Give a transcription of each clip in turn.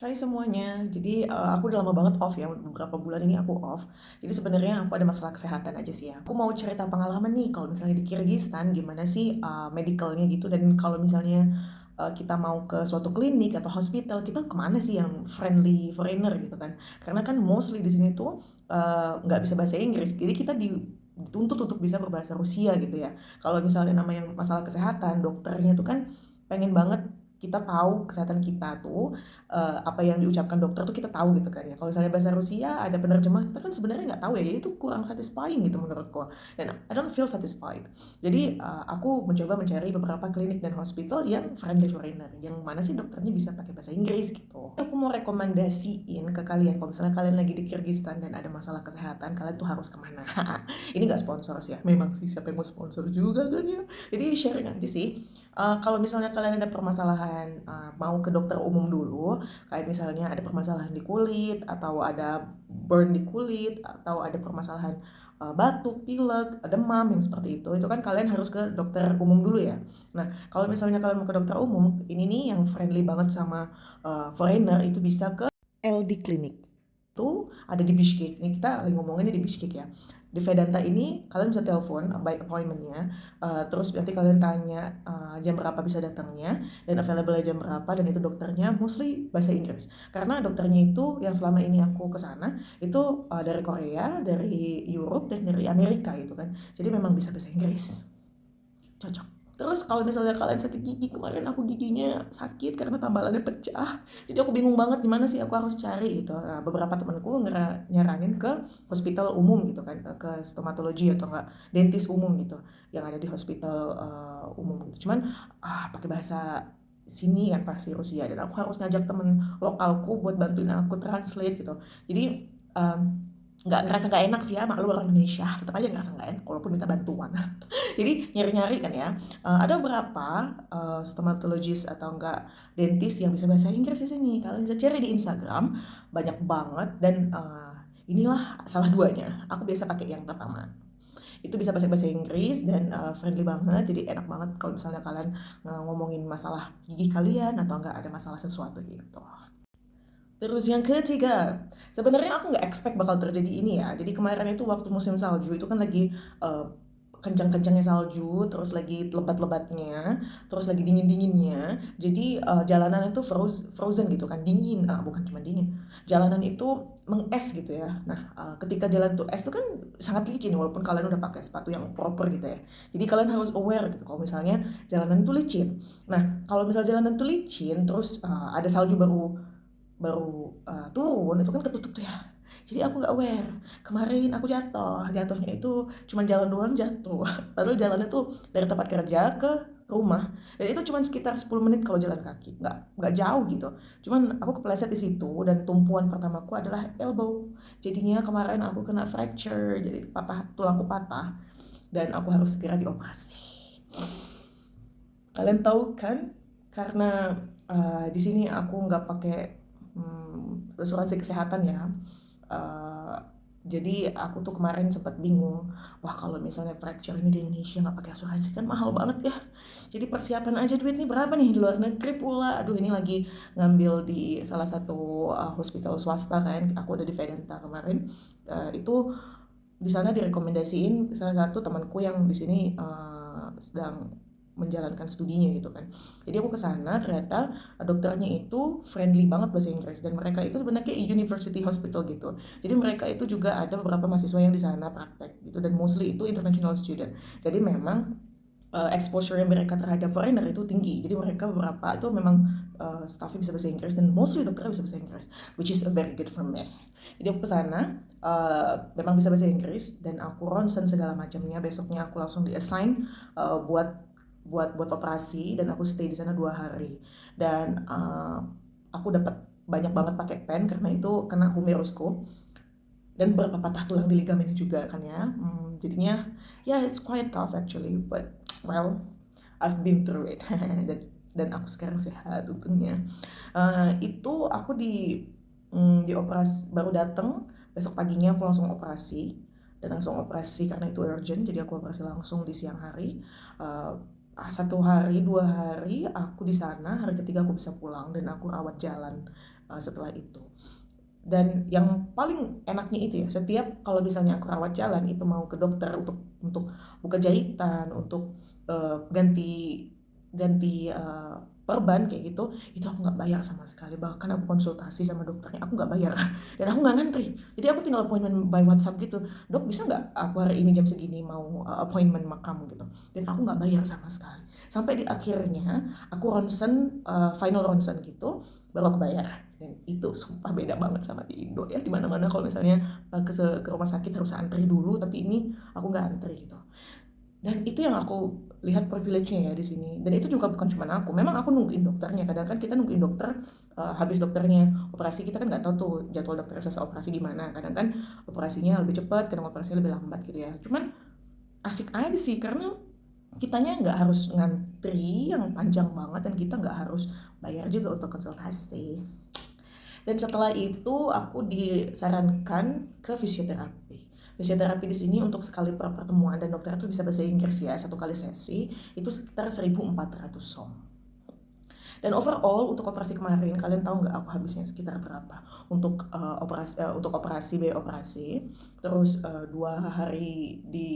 Hai semuanya, jadi aku udah lama banget off ya, beberapa bulan ini aku off. Jadi sebenarnya aku ada masalah kesehatan aja sih ya. Aku mau cerita pengalaman nih, kalau misalnya di Kyrgyzstan gimana sih medicalnya gitu, dan kalau misalnya kita mau ke suatu klinik atau hospital, kita kemana sih yang friendly foreigner gitu kan? Karena kan mostly di sini tuh nggak bisa bahasa Inggris, jadi kita dituntut untuk bisa berbahasa Rusia gitu ya. Kalau misalnya namanya masalah kesehatan, dokternya tuh kan pengen banget kita tahu kesehatan kita tuh, apa yang diucapkan dokter tuh kita tahu gitu kan ya. Kalau misalnya bahasa Rusia ada penerjemah, kita kan sebenarnya nggak tahu ya, jadi itu kurang satisfying gitu menurutku. Dan I don't feel satisfied. Jadi aku mencoba mencari beberapa klinik dan hospital yang friendly foreigner, yang mana sih dokternya bisa pakai bahasa Inggris gitu. Aku mau rekomendasiin ke kalian, kalau misalnya kalian lagi di Kyrgyzstan dan ada masalah kesehatan, kalian tuh harus kemana. Ini nggak sponsor sih ya, memang sih siapa yang mau sponsor juga kan ya. Jadi sharing aja sih. Kalau misalnya kalian ada permasalahan, mau ke dokter umum dulu, kayak misalnya ada permasalahan di kulit, atau ada burn di kulit, atau ada permasalahan batuk, pilek, demam yang seperti itu kan kalian harus ke dokter umum dulu ya. Nah, kalau misalnya kalian mau ke dokter umum, ini nih yang friendly banget sama foreigner, itu bisa ke LD Clinic. Itu ada di Bishkek. Ini kita lagi ngomonginnya di Bishkek ya. Di Vedanta ini kalian bisa telepon by appointmentnya, terus nanti kalian tanya jam berapa bisa datangnya dan available jam berapa, dan itu dokternya mostly bahasa Inggris. Karena dokternya itu yang selama ini aku kesana itu dari Korea, dari Europe, dan dari Amerika gitu kan. Jadi memang bisa bahasa Inggris. Cocok. Terus kalau misalnya kalian sakit gigi, kemarin aku giginya sakit karena tambalannya pecah. Jadi aku bingung banget gimana sih aku harus cari gitu. Nah, beberapa temanku nyaranin ke hospital umum gitu kan, ke stomatologi atau enggak dentis umum gitu, yang ada di hospital umum gitu. Cuman pakai bahasa sini kan pasti Rusia, dan aku harus ngajak temen lokalku buat bantuin aku translate gitu. Jadi nggak ngerasa nggak enak sih ya, maklum orang Indonesia, tetap aja ngerasa nggak enak walaupun minta bantuan. Jadi nyari-nyari kan ya. Ada beberapa stomatologis atau enggak dentis yang bisa bahasa Inggris di sini. Kalian bisa cari di Instagram, banyak banget, dan inilah salah duanya. Aku biasa pakai yang pertama. Itu bisa bahasa Inggris dan friendly banget. Jadi enak banget kalau misalnya kalian ngomongin masalah gigi kalian atau enggak ada masalah sesuatu gitu. Terus yang ketiga, sebenarnya aku nggak expect bakal terjadi ini ya. Jadi kemarin itu waktu musim salju itu kan lagi uh, kencang-kencangnya salju, terus lagi lebat-lebatnya, terus lagi dingin-dinginnya. Jadi jalanan itu frozen gitu kan, dingin. Bukan cuma dingin, jalanan itu menges gitu ya. Nah, ketika jalan tuh es itu kan sangat licin walaupun kalian udah pakai sepatu yang proper gitu ya. Jadi kalian harus aware gitu kalau misalnya jalanan itu licin. Nah, kalau misalnya jalanan itu licin, terus ada salju baru baru turun, itu kan ketutup tuh ya. Jadi aku nggak aware. Kemarin aku jatuhnya itu cuma jalan doang jatuh. Padahal jalannya tuh dari tempat kerja ke rumah, dan itu cuma sekitar 10 menit kalau jalan kaki, nggak jauh gitu. Cuman aku kepleset di situ, dan tumpuan pertamaku adalah elbow. Jadinya kemarin aku kena fracture, jadi tulangku patah, dan aku harus segera dioperasi. Kalian tahu kan, karena di sini aku nggak pakai asuransi kesehatan ya. Uh, jadi aku tuh kemarin sempat bingung, wah kalau misalnya fracture ini di Indonesia nggak pakai asuransi kan mahal banget ya. Jadi persiapan aja duit nih berapa nih, di luar negeri pula. Aduh, ini lagi ngambil di salah satu hospital swasta kan. Aku udah di Vedanta kemarin. Itu di sana direkomendasiin salah satu temanku yang di sini sedang menjalankan studinya gitu kan. Jadi aku ke sana, ternyata dokternya itu friendly banget bahasa Inggris, dan mereka itu sebenarnya university hospital gitu. Jadi mereka itu juga ada beberapa mahasiswa yang di sana praktek gitu, dan mostly itu international student. Jadi memang exposure yang mereka terhadap foreigner itu tinggi. Jadi mereka beberapa itu memang staffnya bisa bahasa Inggris, dan mostly dokternya bisa bahasa Inggris, which is very good for me. Jadi aku ke sana, memang bisa bahasa Inggris, dan aku ronsen segala macamnya. Besoknya aku langsung di assign buat operasi, dan aku stay di sana 2 hari. Dan aku dapat banyak banget pakai pen karena itu kena humerusku, dan beberapa patah tulang di ligamen juga kan ya. Jadinya yeah, it's quite tough actually, but well, I've been through it. dan aku sekarang sehat untungnya. Itu aku di operasi baru datang, besok paginya aku langsung operasi, dan langsung operasi karena itu urgent, jadi aku operasi langsung di siang hari. 1 hari 2 hari aku di sana, hari ketiga aku bisa pulang, dan aku rawat jalan setelah itu. Dan yang paling enaknya itu ya, setiap kalau misalnya aku rawat jalan itu mau ke dokter untuk buka jahitan, untuk ganti ganti perban kayak gitu, itu aku nggak bayar sama sekali. Bahkan aku konsultasi sama dokternya, aku nggak bayar dan aku nggak ngantri. Jadi aku tinggal appointment by WhatsApp gitu. Dok, bisa nggak aku hari ini jam segini mau appointment sama kamu gitu. Dan aku nggak bayar sama sekali. Sampai di akhirnya aku ronsen, final ronsen gitu, baru aku bayar. Dan itu sumpah beda banget sama di Indo ya, di mana-mana kalau misalnya ke rumah sakit harus antri dulu, tapi ini aku nggak antri gitu. Dan itu yang aku lihat privilege-nya ya di sini. Dan itu juga bukan cuma aku, memang aku nungguin dokternya. Kadang kan kita nungguin dokter, habis dokternya operasi kita kan nggak tahu tuh jadwal dokter selesai operasi gimana. Kadang kan operasinya lebih cepat, kadang operasinya lebih lambat gitu ya. Cuman asik aja sih karena kitanya nggak harus ngantri yang panjang banget dan kita nggak harus bayar juga untuk konsultasi. Dan setelah itu aku disarankan ke fisioterapi. Fisioterapi di sini untuk sekali pertemuan, dan dokter itu bisa bahasa Inggris ya, satu kali sesi itu sekitar 1.400 som. Dan overall untuk operasi kemarin, kalian tahu nggak aku habisnya sekitar berapa untuk operasi biaya operasi, terus 2 hari di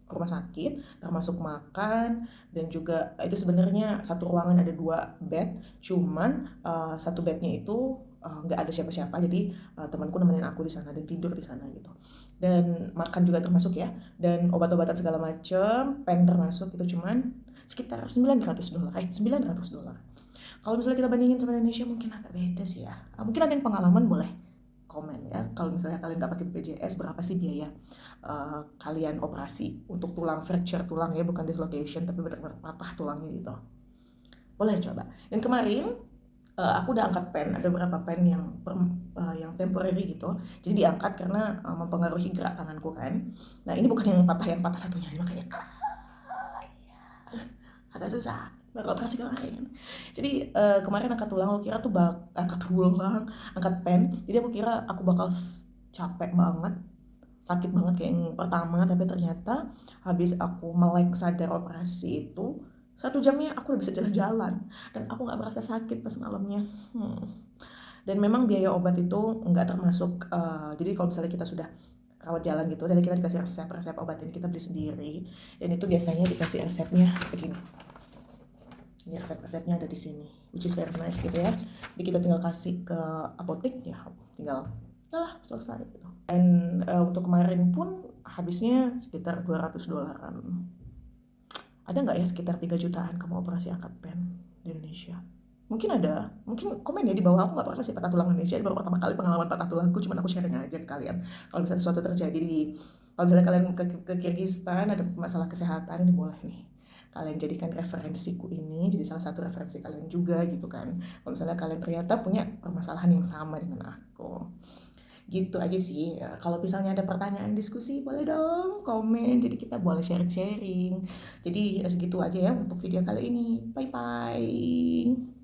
rumah sakit termasuk makan, dan juga itu sebenarnya satu ruangan ada 2 bed, cuman satu bednya itu nggak ada siapa-siapa, jadi temanku nemenin aku di sana dan tidur di sana gitu. Dan makan juga termasuk ya, dan obat-obatan segala macem, pen termasuk, itu cuman sekitar $900. $900. Kalau misalnya kita bandingin sama Indonesia mungkin agak beda sih ya. Mungkin ada yang pengalaman, boleh komen ya. Kalau misalnya kalian nggak pakai BPJS, berapa sih biaya kalian operasi untuk tulang, fracture tulang ya, bukan dislocation tapi benar-benar patah tulangnya gitu. Boleh coba. Dan kemarin aku udah angkat pen, ada beberapa pen yang temporary gitu. Jadi diangkat karena mempengaruhi gerak tanganku kan. Nah ini bukan yang patah satunya, makanya agak susah baru operasi kemarin. Jadi kemarin angkat tulang, aku kira tuh angkat tulang, angkat pen, jadi aku kira aku bakal capek banget, sakit banget kayak yang pertama, tapi ternyata habis aku melek sadar operasi itu 1 jamnya aku udah bisa jalan-jalan dan aku nggak merasa sakit pas malamnya. Dan memang biaya obat itu nggak termasuk, jadi kalau misalnya kita sudah rawat jalan gitu, dan kita dikasih resep obat ini kita beli sendiri, dan itu biasanya dikasih resepnya begini. Ini resep-resepnya ada di sini, which is very nice gitu ya. Jadi kita tinggal kasih ke apotek ya, tinggal lah selesai gitu. Dan untuk kemarin pun habisnya sekitar $200. Ada nggak ya sekitar 3 jutaan kamu operasi angkat pen di Indonesia? Mungkin ada, mungkin komen ya di bawah. Aku nggak pernah sih patah tulang Indonesia, ini baru pertama kali pengalaman patah tulangku, cuman aku sharing aja ke kalian. Kalau misalnya sesuatu terjadi kalau misalnya kalian ke Kyrgyzstan ada masalah kesehatan, ini boleh nih kalian jadikan referensiku ini jadi salah satu referensi kalian juga gitu kan, kalau misalnya kalian ternyata punya permasalahan yang sama dengan aku. Gitu aja sih ya. Kalau misalnya ada pertanyaan diskusi boleh dong komen, jadi kita boleh sharing-sharing. Jadi segitu aja ya untuk video kali ini, bye bye.